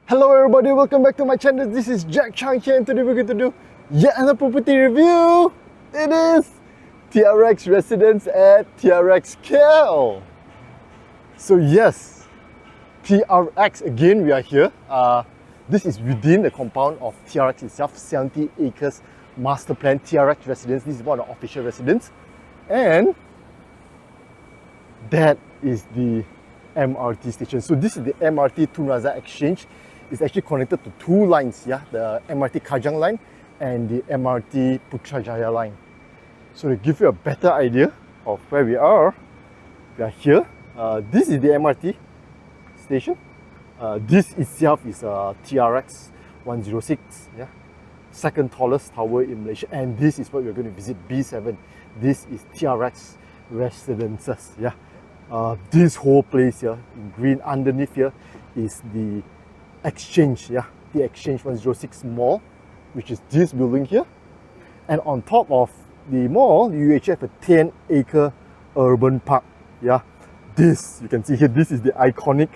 Hello everybody, welcome back to my channel. This is Jack Chang here and today we're going to do yet another property review. It is TRX Residence at TRX KL. So yes, TRX again, we are here. This is within the compound of TRX itself, 70 acres master plan TRX Residence. This is one of the official residence. And that is the MRT station. So this is the MRT Tun Razak Exchange. It's actually connected to two lines, yeah, the MRT Kajang line and the MRT Putrajaya line. So to give you a better idea of where we are here. This is the MRT station. This itself is a TRX 106, yeah, second tallest tower in Malaysia, and this is what we're going to visit, B7. This is TRX Residences, yeah. This whole place here in green underneath here is the Exchange, yeah, the Exchange 106 mall, which is this building here. And on top of the mall, you actually have a 10-acre urban park, yeah. This, you can see here, this is the iconic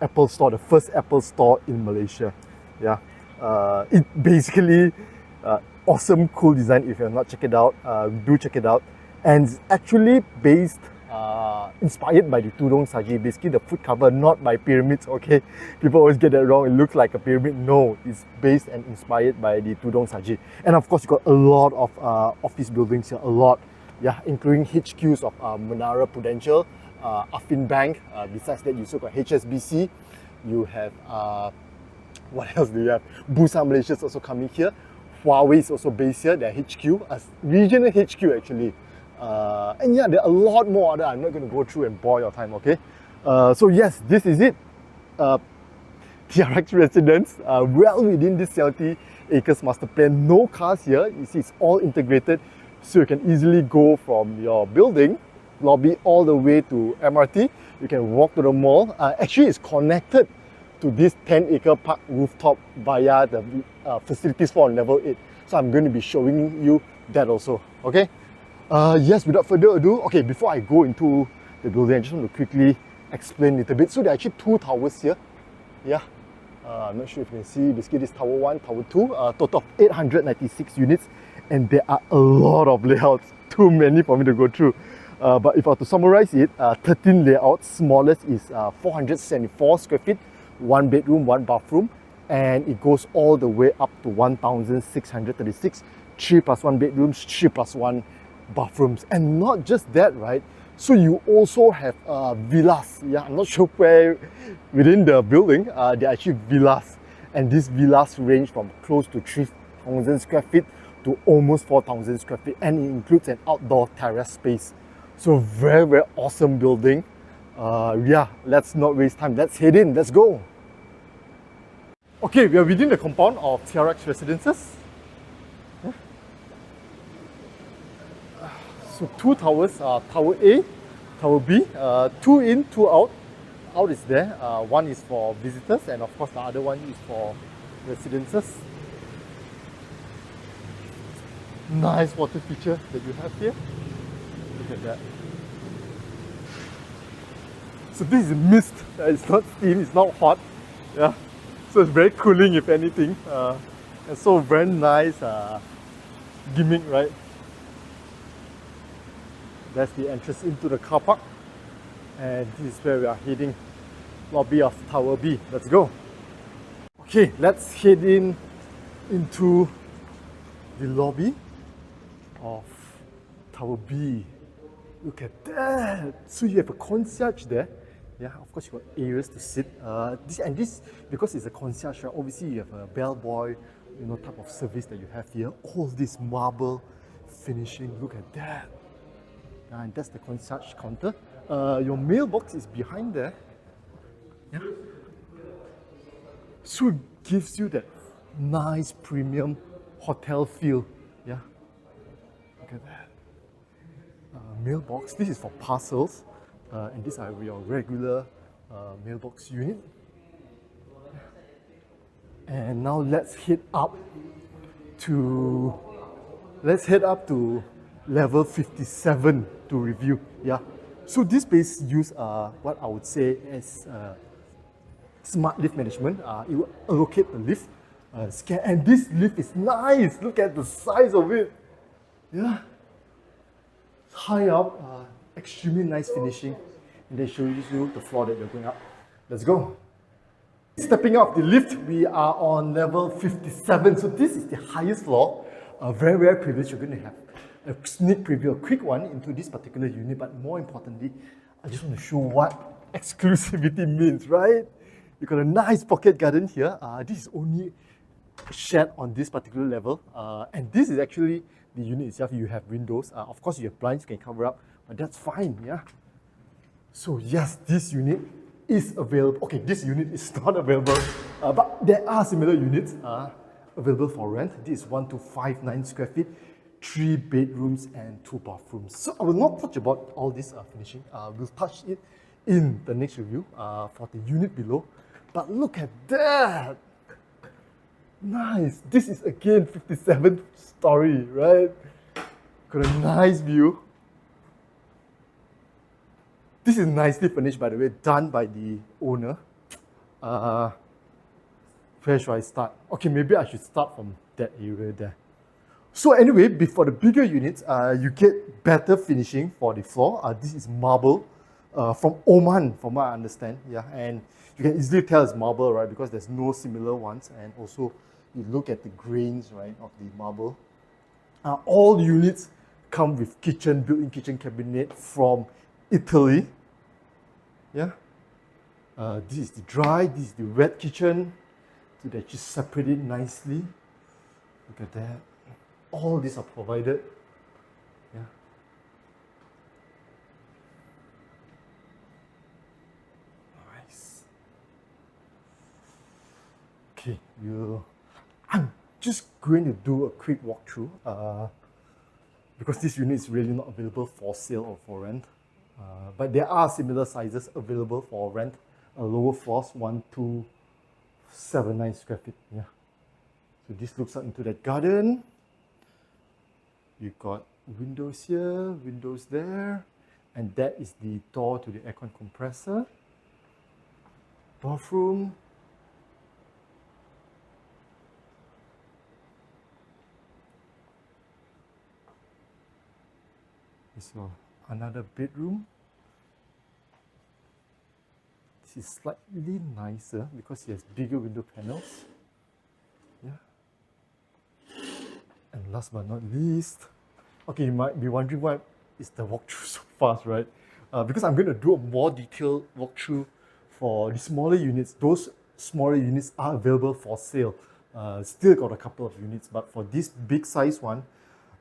Apple store, the first Apple store in Malaysia, yeah. It basically, awesome, cool design. If you have not checked it out, do check it out. And it's actually based inspired by the Tudong Saji, basically the foot cover, not by pyramids, okay? People always get that wrong, it looks like a pyramid. No, it's based and inspired by the Tudong Saji. And of course, you got a lot of office buildings here, a lot, yeah, including HQs of Menara Prudential, Affin Bank. Besides that, you also got HSBC, you have, what else do you have? Bursa Malaysia is also coming here. Huawei is also based here, their HQ, a regional HQ actually. And yeah, there are a lot more other. I'm not going to go through and bore your time, okay? So yes, this is it. TRX Residence, well within this 70 acres master plan. No cars here. You see, it's all integrated, so you can easily go from your building lobby all the way to MRT. You can walk to the mall. Actually, it's connected to this 10-acre park rooftop via the facilities floor on level 8. So I'm going to be showing you that also, okay? Yes, without further ado, okay, before I go into the building, I just want to quickly explain a little bit. So there are actually two towers here. Yeah, I'm not sure if you can see, basically this tower 1, tower 2, total of 896 units, and there are a lot of layouts, too many for me to go through. But if I were to summarize it, 13 layouts, smallest is 474 square feet, 1 bedroom, 1 bathroom, and it goes all the way up to 1,636, 3+1 bedrooms, 3+1 bathrooms. And not just that, right? So you also have villas. Yeah, I'm not sure where within the building there are actually villas, and these villas range from close to 3,000 square feet to almost 4,000 square feet, and it includes an outdoor terrace space. So very, very awesome building. Yeah, let's not waste time. Let's head in. Let's go. Okay, we are within the compound of TRX Residences. So two towers, Tower A, Tower B, 2 in, 2 out. Out is there, one is for visitors, and of course the other one is for residences. Nice water feature that you have here. Look at that. So this is mist, it's not steam, it's not hot. Yeah. So it's very cooling if anything. And so very nice gimmick, right? That's the entrance into the car park, and this is where we are heading, lobby of Tower B. Let's go. Okay, let's head into the lobby of Tower B. Look at that. So you have a concierge there. Yeah, of course you got areas to sit. This because it's a concierge, right? Obviously you have a bellboy, you know, type of service that you have here. All this marble finishing. Look at that. And that's the concierge counter. Your mailbox is behind there. Yeah. So it gives you that nice premium hotel feel. Yeah. Look at that. Mailbox. This is for parcels, and these are your regular mailbox unit. And now let's head up to level 57 to review. Yeah, so this place use what I would say as smart lift management. It will allocate the lift, scan, and this lift is nice. Look at the size of it. Yeah, high up, extremely nice finishing. And they show you the floor that you're going up. Let's go. Stepping up the lift, we are on level 57. So this is the highest floor. A very rare privilege. You're going to have a sneak preview, a quick one into this particular unit. But more importantly, I just want to show what exclusivity means, right? You've got a nice pocket garden here. This is only shared on this particular level. And this is actually the unit itself. You have windows. Of course, you have blinds you can cover up, but that's fine, yeah? So yes, this unit is available. Okay, this unit is not available, but there are similar units available for rent. This is 1259 square feet, 3 bedrooms and 2 bathrooms. So I will not touch about all this finishing. We'll touch it in the next review for the unit below. But look at that! Nice. This is again 57th story, right? Got a nice view. This is nicely furnished, by the way, done by the owner. Where should I start? Okay, maybe I should start from that area there. So anyway, before the bigger units, you get better finishing for the floor. This is marble from Oman, from what I understand. Yeah, and you can easily tell it's marble, right? Because there's no similar ones. And also, you look at the grains, right, of the marble. All units come with kitchen, built-in kitchen cabinet from Italy. Yeah. This is the dry, this is the wet kitchen. So they just separate it nicely. Look at that. All these are provided. Yeah. Nice. Okay, I'm just going to do a quick walkthrough because this unit is really not available for sale or for rent. But there are similar sizes available for rent. Lower floors, 1279 square feet. Yeah. So this looks out into that garden. You've got windows here, windows there, and that is the door to the aircon compressor. Bathroom. So another bedroom. This is slightly nicer because it has bigger window panels. Yeah. And last but not least, okay, you might be wondering why is the walkthrough so fast, right? Because I'm going to do a more detailed walkthrough for the smaller units. Those smaller units are available for sale. Still got a couple of units, but for this big size one,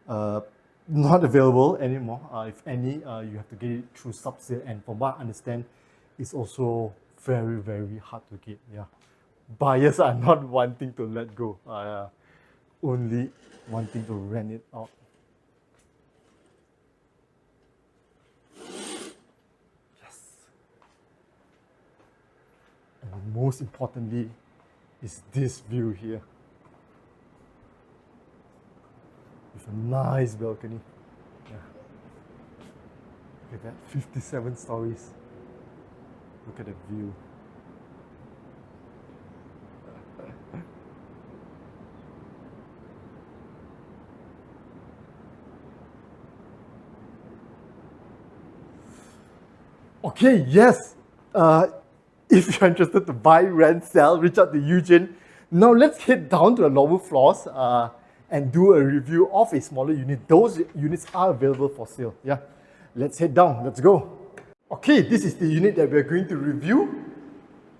not available anymore. If any, you have to get it through sub-sale, and from what I understand, it's also very, very hard to get. Yeah, buyers are not wanting to let go, only wanting to rent it out. Yes. And most importantly is this view here. With a nice balcony. Yeah. Look at that, 57 stories. Look at the view. Okay, yes. If you're interested to buy, rent, sell, reach out to Eugene. Now let's head down to the lower floors and do a review of a smaller unit. Those units are available for sale. Yeah, let's head down. Let's go. Okay, this is the unit that we're going to review.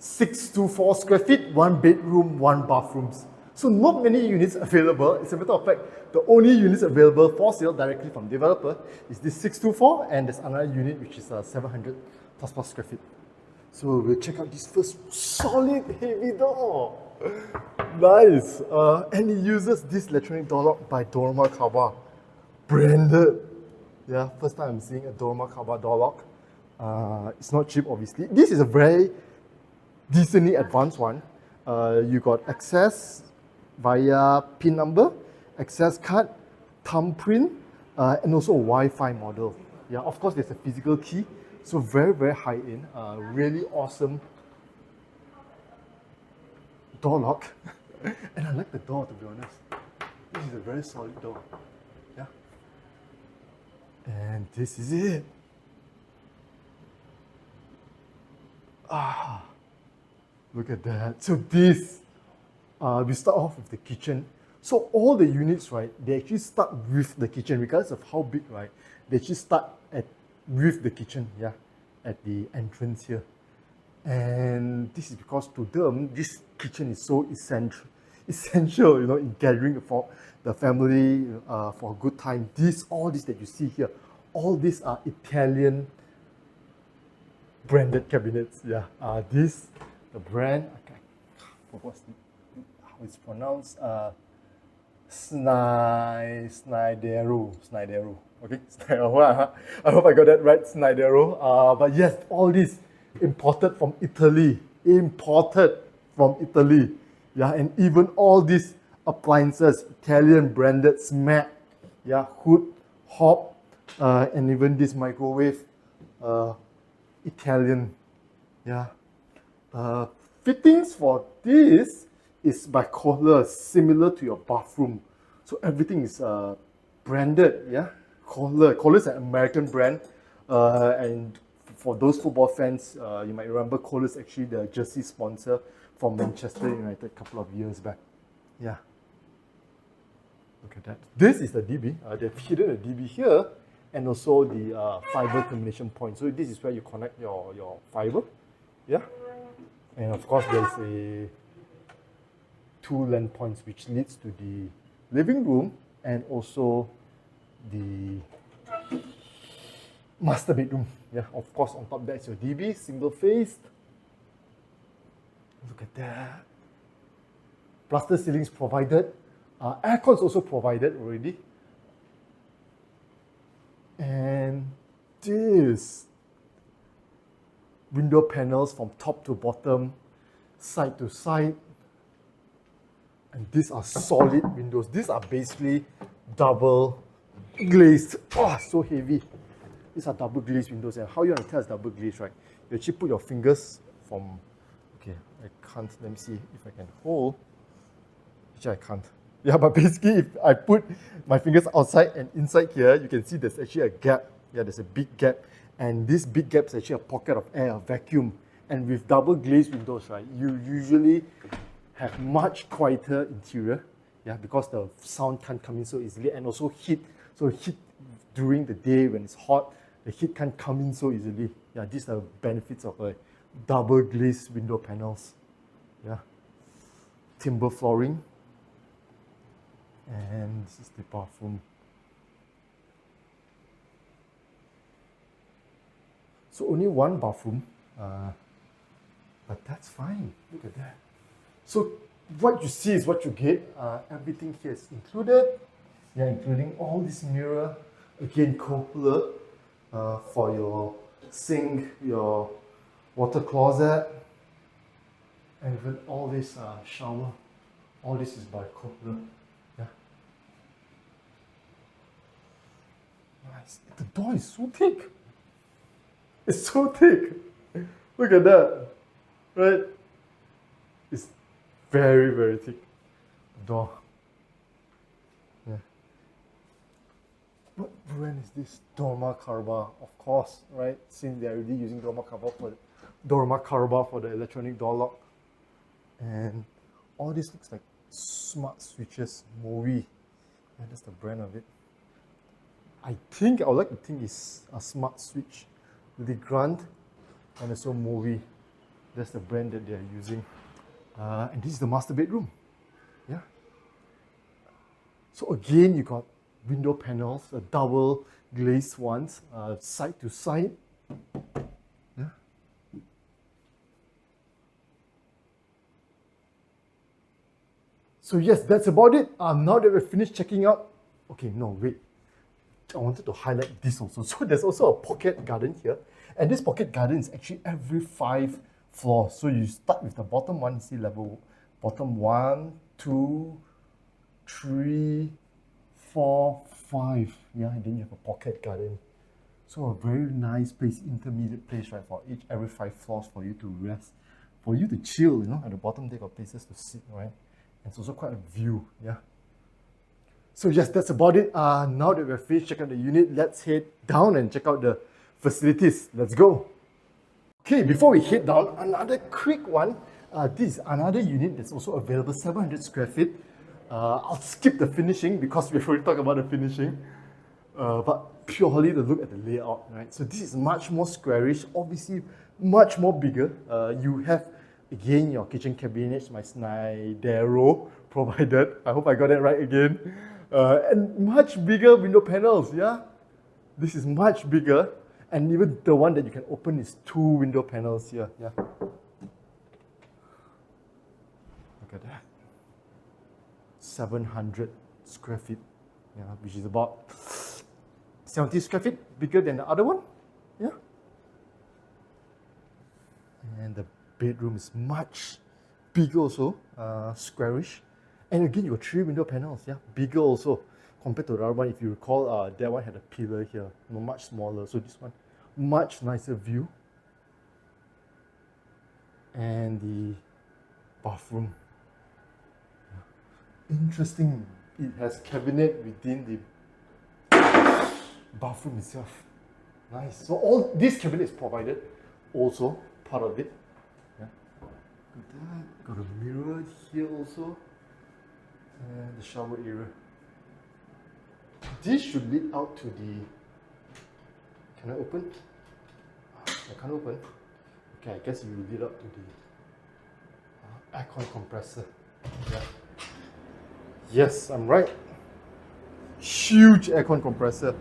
624 square feet, 1 bedroom, 1 bathrooms. So not many units available. As a matter of fact, the only units available for sale directly from developer is this 624, and there's another unit which is 700 plus square feet. So we'll check out this first solid heavy door. Nice. And it uses this electronic door lock by Dormakaba. Branded. Yeah, first time I'm seeing a Dormakaba door lock. It's not cheap, obviously. This is a very decently advanced one. You got access via PIN number, access card, thumbprint, and also a Wi-Fi model. Yeah, of course, there's a physical key. So very, very high end. Really awesome door lock. And I like the door, to be honest. This is a very solid door. Yeah. And this is it. Ah, look at that. So this, we start off with the kitchen. So all the units, right, they actually start with the kitchen, regardless of how big, right? They actually start with the kitchen, yeah, at the entrance here. And this is because to them, this kitchen is so essential, you know, in gathering for the family for a good time. All this that you see here, all these are Italian branded cabinets. Yeah, the brand, how it's pronounced, Snidero. Okay, I hope I got that right, Snidero. But yes, all this imported from Italy. Yeah, and even all these appliances, Italian branded smack. Yeah, hood, hob, and even this microwave, Italian. Yeah. Fittings for this is by Kohler, similar to your bathroom. So everything is branded, yeah. Kohler is an American brand, and for those football fans, you might remember Kohler is actually the jersey sponsor for Manchester United a couple of years back. Yeah. Look at that. This is the DB. They've hidden a DB here, and also the fiber termination point. So this is where you connect your fiber. Yeah. And of course, there's a 2 LAN points which leads to the living room and also the master bedroom. Yeah, of course, on top that's your DB, single faced. Look at that. Plaster ceilings provided. Aircon is also provided already. And this window panels from top to bottom, side to side. And these are solid windows. These are basically double glazed. Oh, so heavy. These are double glazed windows. And how you want to tell it's double glazed, right? You actually put your fingers from, okay, I can't, let me see if I can hold. Actually, I can't. Yeah, but basically, if I put my fingers outside and inside here, you can see there's actually a gap. Yeah, there's a big gap. And this big gap is actually a pocket of air, a vacuum. And with double glazed windows, right, you usually have much quieter interior, yeah, because the sound can't come in so easily, and also heat. So heat during the day when it's hot, the heat can't come in so easily. Yeah, these are the benefits of a double glazed window panels. Yeah, timber flooring, and this is the bathroom. So only one bathroom, but that's fine. Look at that. So what you see is what you get. Everything here is included. Yeah, including all this mirror. Again, Kohler for your sink, your water closet, and even all this shower. All this is by Kohler. Yeah. Nice. The door is so thick. It's so thick. Look at that. Right? It's very, very thick. Door. Yeah. What brand is this? Dorma Carba, of course, right? Since they're already using Dorma Carba for the electronic door lock. And all this looks like smart switches, Movi. Yeah, that's the brand of it. I would like to think it's a smart switch. The Grant and also Movi. That's the brand that they're using. And this is the master bedroom. Yeah. So again, you got window panels, a double glazed ones, side to side. Yeah. So yes, that's about it. Now that we've finished checking out, okay, no, wait. I wanted to highlight this also. So there's also a pocket garden here. And this pocket garden is actually every 5 floors. So you start with the bottom one, see level, bottom 1, 2, 3, 4, 5. Yeah, and then you have a pocket garden. So a very nice place, intermediate place, right, for every 5 floors for you to rest for you to chill, at the bottom there got places to sit, right? And it's also quite a view, yeah. So yes, that's about it. Now that we're finished checking out the unit, let's head down and check out the facilities. Let's go. Okay, before we head down, another quick one. This is another unit that's also available, 700 square feet. I'll skip the finishing because we've already talked about the finishing. But purely to look at the layout, right? So this is much more squarish, obviously much more bigger. You have, again, your kitchen cabinets, my Snydero provided. I hope I got that right again. And much bigger window panels, yeah? This is much bigger. And even the one that you can open is 2 window panels here, yeah? Look at that. 700 square feet, yeah, which is about 70 square feet bigger than the other one, yeah? And the bedroom is much bigger also, squarish. And again, you got 3 window panels, yeah, bigger also. Compared to the other one, if you recall, that one had a pillar here, much smaller. So this one, much nicer view. And the bathroom. Interesting, it has cabinet within the bathroom itself. Nice. So all this cabinet is provided, also part of it. Yeah. Got a mirror here also, and the shower area. This should lead out to the. Can I open? I can't open. Okay, I guess you will lead up to the aircon compressor. Yeah. Yes, I'm right. Huge aircon compressor.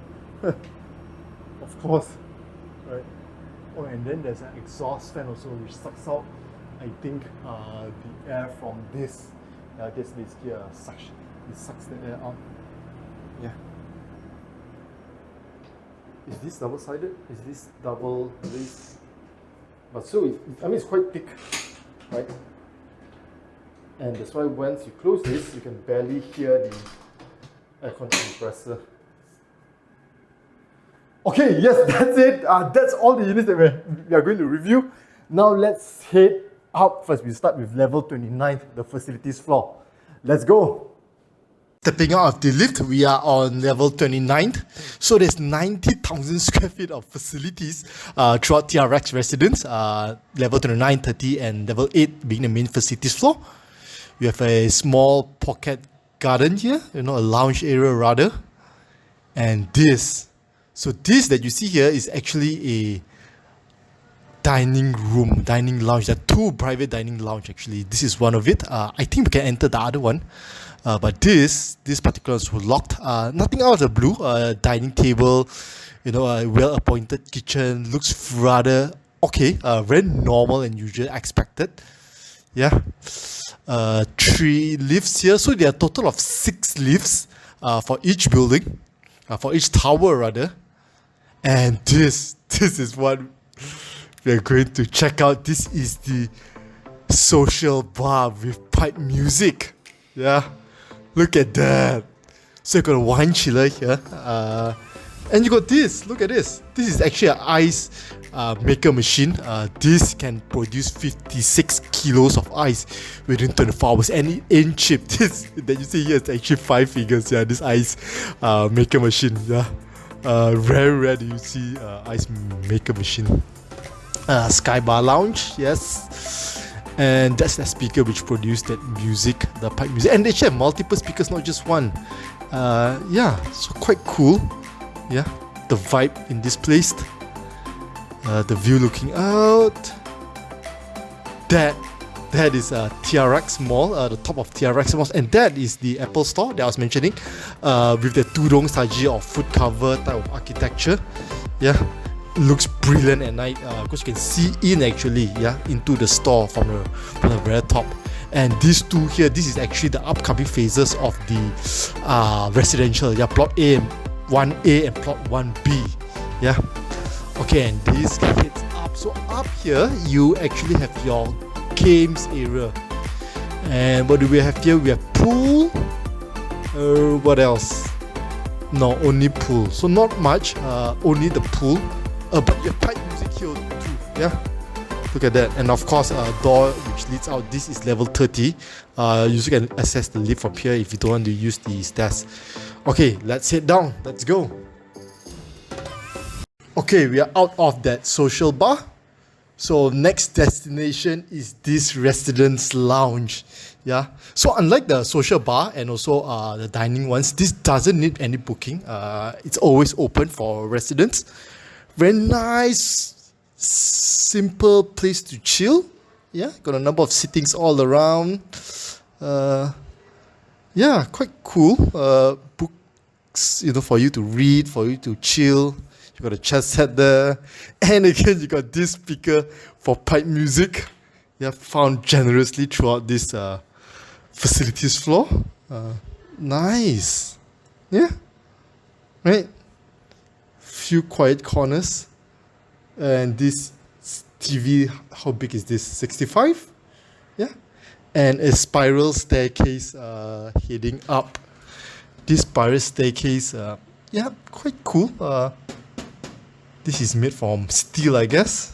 Of course. Right. Oh, and then there's an exhaust fan also which sucks out, I think, the air from this. This basically a suction. It sucks the air out. Yeah. Is this double-sided? Is this double this? But so I mean it's quite thick, right? And that's why once you close this, you can barely hear the aircon compressor. Okay, yes, that's it. That's all the units that we are going to review. Now let's head up first. We start with level 29, the facilities floor. Let's go. Stepping out of the lift, we are on level 29. So there's 90,000 square feet of facilities throughout TRX Residence, level 29, 30, and level 8 being the main facilities floor. You have a small pocket garden here, a lounge area rather. And this that you see here is actually a dining lounge. There are 2 private dining lounge actually. This is one of it. I think we can enter the other one. But this particular is locked. Nothing out of the blue. Dining table, a well-appointed kitchen. Looks rather okay. Very normal and usual expected. Yeah. 3 lifts here. So there are a total of 6 lifts for each building, for each tower rather. And this is what we're going to check out. This is the social bar with pipe music. Yeah. Look at that. So you got a wine chiller here. And you got this. Look at this. This is actually an ice maker machine. This can produce 56 kilos of ice within 24 hours. And it ain't cheap. This that you see here is actually 5 figures. Yeah, this ice maker machine. Yeah. Very rare do you see ice maker machine. Sky bar lounge. Yes. And that's that speaker which produced that music, the pipe music. And they actually have multiple speakers, not just one. Yeah, so quite cool. Yeah, the vibe in this place. The view looking out. That is TRX Mall, the top of TRX Mall. And that is the Apple store that I was mentioning. With the Tudong Saji or foot cover type of architecture. Yeah. Looks brilliant at night because you can see in actually into the store from the very top. And these 2 here, this is actually the upcoming phases of the residential, plot A 1A and plot 1B. Yeah, okay, and this heads up. So up here you actually have your games area. And what do we have here? We have pool. What else? No, only pool. So not much, only the pool. But you have pipe music here too, yeah? Look at that. And of course, a door which leads out. This is level 30. You also can access the lift from here if you don't want to use the stairs. Okay, let's head down. Let's go. Okay, we are out of that social bar. So next destination is this residence lounge. Yeah. So unlike the social bar and also the dining ones, this doesn't need any booking. It's always open for residents. Very nice, simple place to chill. Yeah. Got a number of sittings all around. Yeah, quite cool. Books, for you to read, for you to chill. You got a chess set there, and again you got this speaker for pipe music. Yeah, found generously throughout this facilities floor. Nice, yeah, right. Few quiet corners, and this TV. How big is this? 65. Yeah, and a spiral staircase heading up. This spiral staircase, yeah, quite cool. This is made from steel, I guess.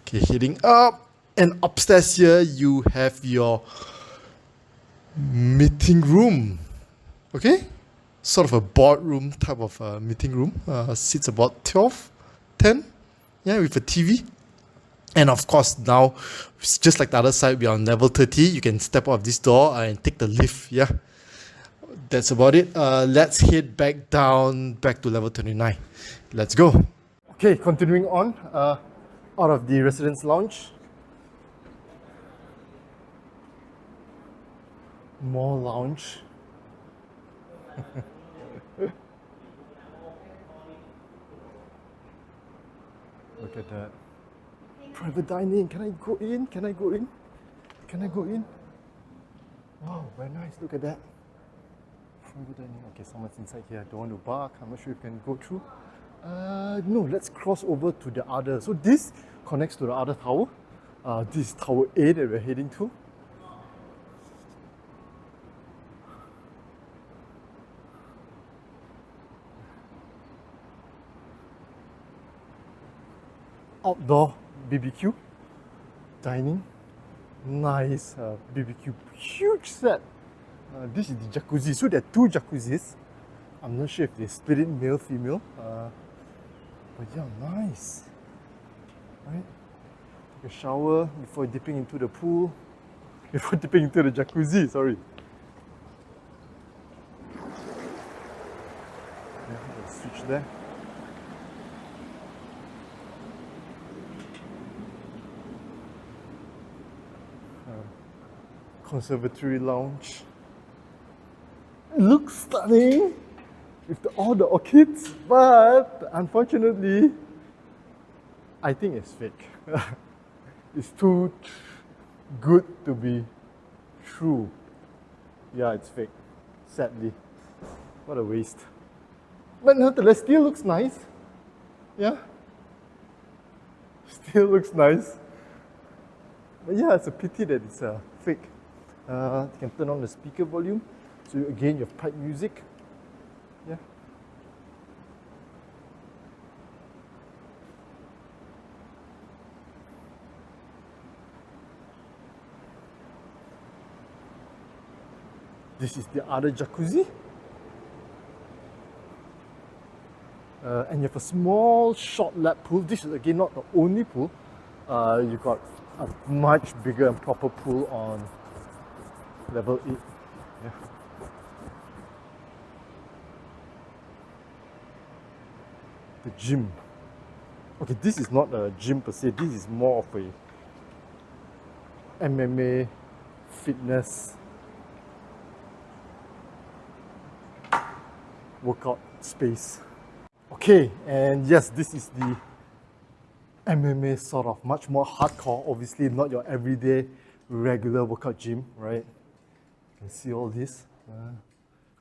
Okay, heading up. And upstairs here, you have your meeting room. Okay? Sort of a boardroom type of meeting room. Seats about 12, 10. Yeah, with a TV. And of course, now, just like the other side, we are on level 30. You can step out of this door and take the lift. Yeah. That's about it. Let's head back down, back to level 29. Let's go. Okay, continuing on, out of the residence lounge. More lounge. Look at that. Private dining. Can I go in? Can I go in? Can I go in? Wow, very nice. Look at that. Private dining. Okay, someone's inside here. I don't want to bark. I'm not sure if you can go through. No, let's cross over to the other. So this connects to the other tower. This is tower A that we're heading to. Outdoor BBQ, dining, nice BBQ, huge set. This is the jacuzzi. So there are two jacuzzis. I'm not sure if they split it male, female. But yeah, nice. Right? Take a shower before dipping into the pool. Before dipping into the jacuzzi, sorry. Yeah, let's switch there. Conservatory lounge. Looks stunning with all the orchids, but unfortunately, I think it's fake. It's too good to be true. Yeah, it's fake. Sadly, what a waste. But nonetheless, still looks nice. Yeah, still looks nice. But yeah, it's a pity that it's fake. You can turn on the speaker volume. So again, you have pipe music. Yeah. This is the other jacuzzi. And you have a small short lap pool. This is again not the only pool. You've got a much bigger and proper pool on level 8. Yeah. The gym. Okay, this is not a gym per se. This is more of a MMA fitness workout space. Okay, and yes, this is the MMA sort of much more hardcore, obviously not your everyday regular workout gym, right? You can see all this.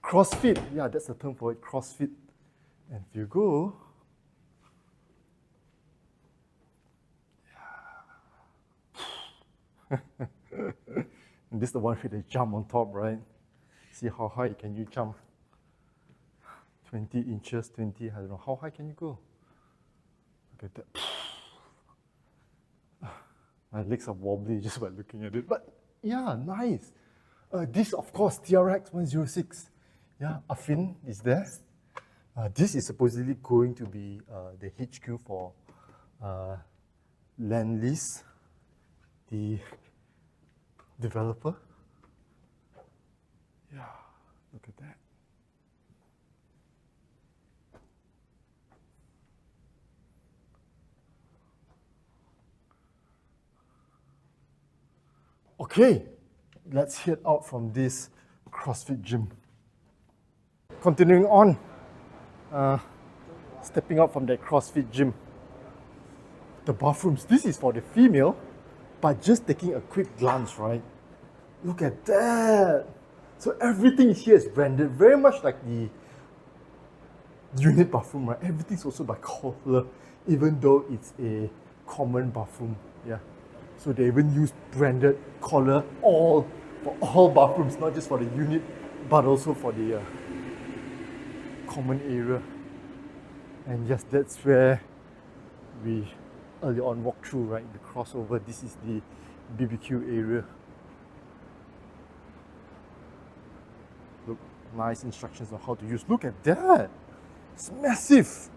CrossFit, yeah, that's the term for it, CrossFit. And if you go, and this is the one where they jump on top, right? See how high can you jump? 20 inches, 20, I don't know, how high can you go? Look at that. My legs are wobbly just by looking at it. But yeah, nice. This, of course, TRX 106. Yeah, Affin is there. This is supposedly going to be the HQ for Land Lease, the developer. Yeah, look at that. Okay, let's head out from this CrossFit gym. Continuing on, stepping out from that CrossFit gym. The bathrooms, this is for the female, but just taking a quick glance, right? Look at that! So everything here is branded, very much like the unit bathroom, right? Everything's also by color, even though it's a common bathroom, yeah. So they even use branded color for all bathrooms, not just for the unit, but also for the common area. And yes, that's where we early on walked through, right? The crossover. This is the BBQ area. Look, nice instructions on how to use. Look at that! It's massive!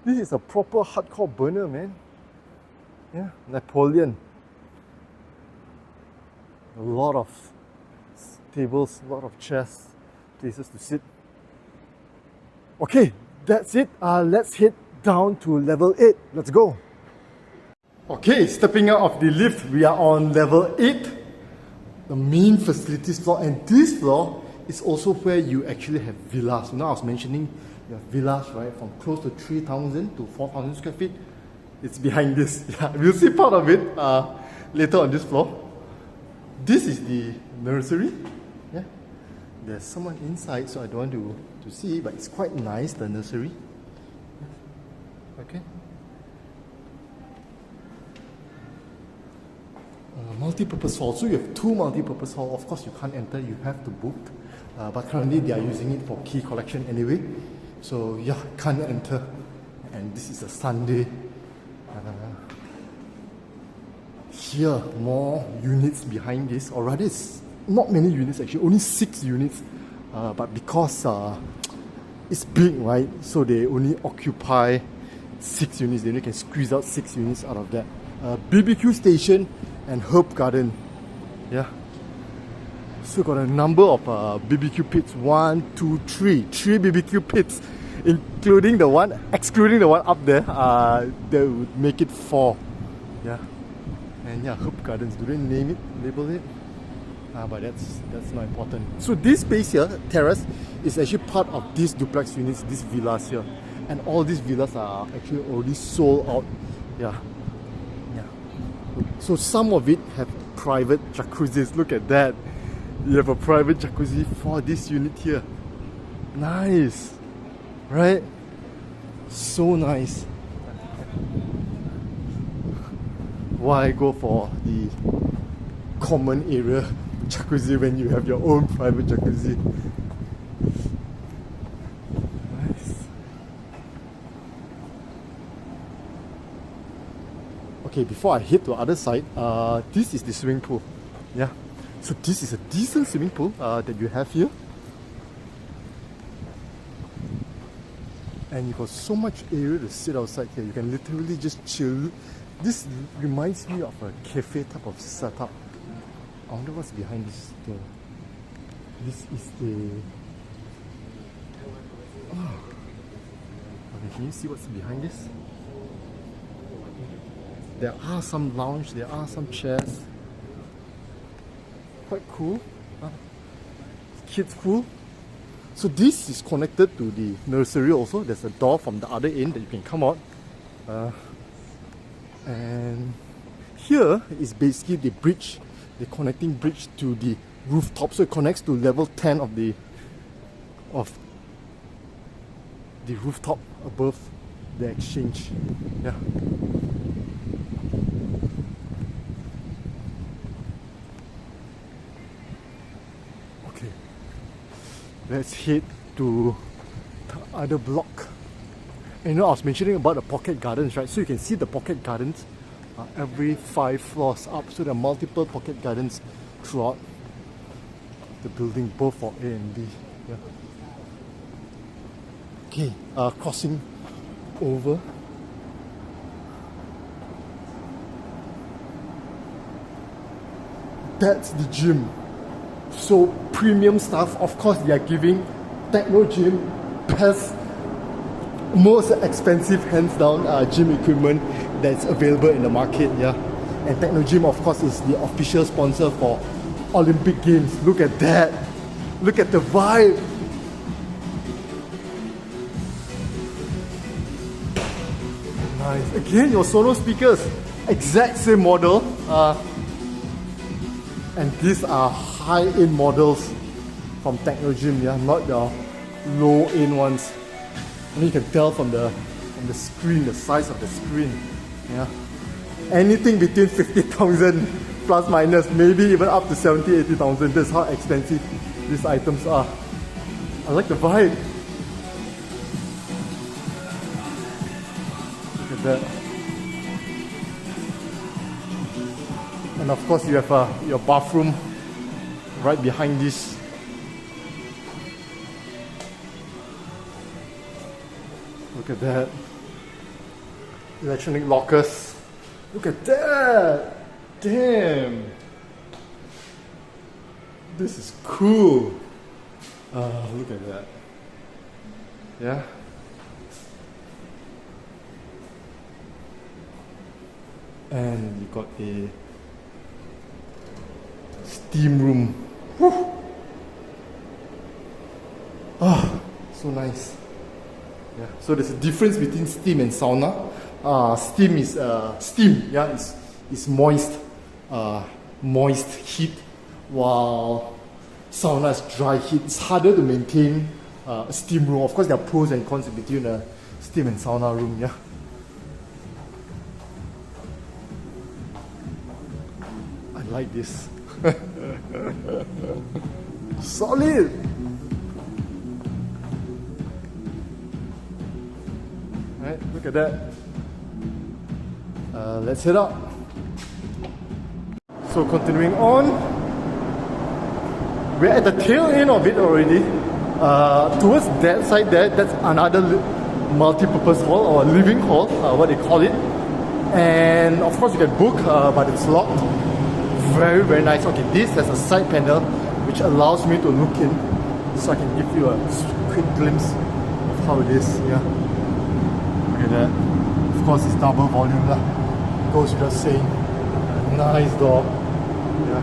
This is a proper hardcore burner, man. Yeah, Napoleon. A lot of tables, a lot of chairs, places to sit. Okay, that's it. Let's head down to level 8. Let's go. Okay, stepping out of the lift, we are on level 8, the main facilities floor, and this floor is also where you actually have villas. You know, I was mentioning you have villas, right, from close to 3,000 to 4,000 square feet. It's behind this. Yeah, we'll see part of it later on this floor. This is the nursery. Yeah, there's someone inside, so I don't want to see, but it's quite nice, the nursery. Okay. Multi-purpose hall. So you have two multi-purpose hall. Of course, you can't enter. You have to book. But currently, they are using it for key collection anyway. So yeah, can't enter. And this is a Sunday. Here, more units behind this. Or rather, it's not many units actually. Only 6 units. But because it's big, right? So they only occupy 6 units. They only can squeeze out 6 units out of that. BBQ station and herb garden. Yeah. So got a number of BBQ pits. 1, 2, 3. 3 BBQ pits, excluding the one up there. That would make it 4. Yeah. And yeah, herb gardens. Do they name it? Label it? But that's not important. So this space here, terrace, is actually part of these duplex units, these villas here. And all these villas are actually already sold out. Yeah. So some of it have private jacuzzis. Look at that. You have a private jacuzzi for this unit here. Nice. Right? So nice. Why go for the common area jacuzzi when you have your own private jacuzzi? Okay, before I head to the other side, this is the swimming pool. Yeah, so this is a decent swimming pool that you have here. And you got so much area to sit outside here. You can literally just chill. This reminds me of a cafe type of setup. I wonder what's behind this door. This is the... Oh. Okay, can you see what's behind this? There are some lounge, there are some chairs. Quite cool. Kids pool. So this is connected to the nursery also. There's a door from the other end that you can come out. And here is basically the bridge, the connecting bridge to the rooftop. So it connects to level 10 of the rooftop above the exchange. Yeah. Okay. Let's head to the other block. And you know, I was mentioning about the pocket gardens, right? So you can see the pocket gardens every 5 floors up. So there are multiple pocket gardens throughout the building, both for A and B. Yeah. Okay, crossing over. That's the gym. So premium stuff. Of course, they are giving Techno Gym best, most expensive, hands down, gym equipment that's available in the market. Yeah, and Techno Gym, of course, is the official sponsor for Olympic Games. Look at that. Look at the vibe. Nice. Again, your Sonos speakers, exact same model. And these are high-end models from Techno Gym, yeah, not the low-end ones. And you can tell from the screen, the size of the screen. Yeah, anything between 50,000 plus minus, maybe even up to 70, 80,000. That's how expensive these items are. I like the vibe. Look at that. And of course, you have your bathroom right behind this. Look at that. Electronic lockers. Look at that. Damn. This is cool. Look at that. Yeah. And you got a steam room. Whew. Ah, so nice. Yeah. So there's a difference between steam and sauna. Steam is steam. Yeah, it's moist, moist heat, while sauna is dry heat. It's harder to maintain a steam room. Of course, there are pros and cons between a steam and sauna room. Yeah. I like this. Solid. Right, look at that. Let's head up. So continuing on, we're at the tail end of it already. Towards that side there, that's another multi-purpose hall or living hall, what they call it. And of course you can book, but it's locked. Very, very nice. Okay, this has a side panel which allows me to look in, so I can give you a quick glimpse of how it is. Yeah, look at that. Of course, it's double volume lah. Goes without saying. Nice door. Yeah.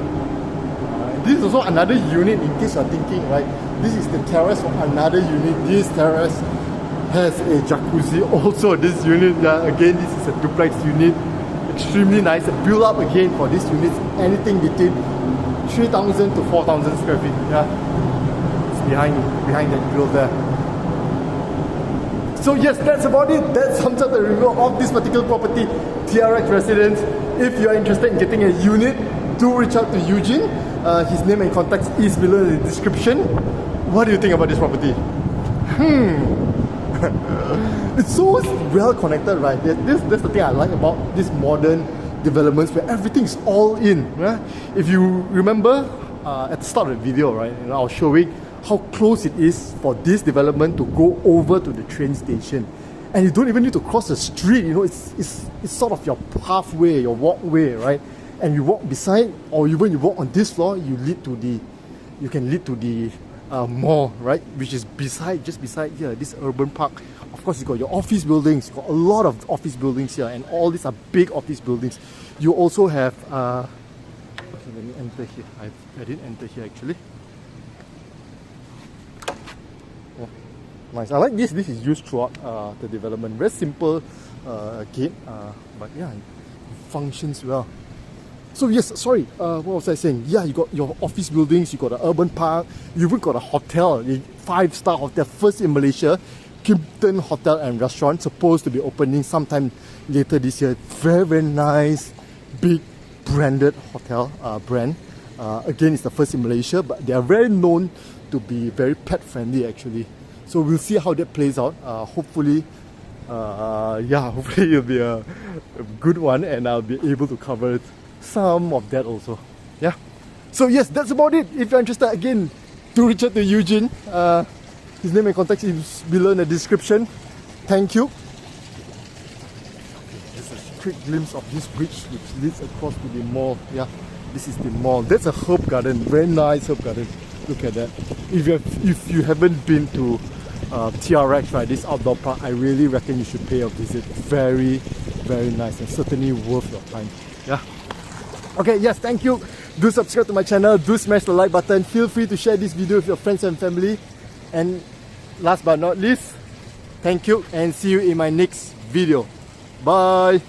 This is also another unit. In case you're thinking, right? This is the terrace of another unit. This terrace has a jacuzzi. Also, this unit. Yeah. Again, this is a duplex unit. Extremely nice. The build up again for this unit, anything between 3,000 to 4,000 square feet. Yeah, it's behind that grill there. So yes, that's about it. That sums up the review of this particular property, TRX Residence. If you are interested in getting a unit, do reach out to Eugene. His name and contacts is below in the description. What do you think about this property? It's so well connected, right? That's the thing I like about these modern developments where everything's all in. Right? If you remember at the start of the video, right, I was showing how close it is for this development to go over to the train station, and you don't even need to cross the street. You know, it's sort of your pathway, your walkway, right? And you walk beside, or even you walk on this floor, you can lead to the mall, right? Which is just beside here, this urban park. Of course, you got your office buildings. You got a lot of office buildings here, and all these are big office buildings. You also have. Okay, let me enter here. I didn't enter here actually. Yeah, nice. I like this. This is used throughout the development. Very simple gate, but yeah, it functions well. So yes, sorry, what was I saying? Yeah, you got your office buildings, you got an urban park, you even got a hotel, a 5-star hotel, first in Malaysia, Kimpton Hotel and Restaurant, supposed to be opening sometime later this year. Very, very nice, big branded hotel brand. Again, it's the first in Malaysia, but they are very known to be very pet friendly actually. So we'll see how that plays out. Hopefully, Yeah, hopefully it'll be a good one and I'll be able to cover some of that also. Yeah. So yes, that's about it. If you're interested, again, do reach out to Eugene. His name and contact is below in the description. Thank you. Just a quick glimpse of this bridge which leads across to the mall. Yeah, this is the mall. That's a herb garden, very nice herb garden. Look at that. If you haven't been to TRX, right, this outdoor park, I really reckon you should pay a visit. Very, very nice and certainly worth your time. Yeah. Okay, yes, thank you. Do subscribe to my channel, do smash the like button. Feel free to share this video with your friends and family. And last but not least, thank you and see you in my next video. Bye.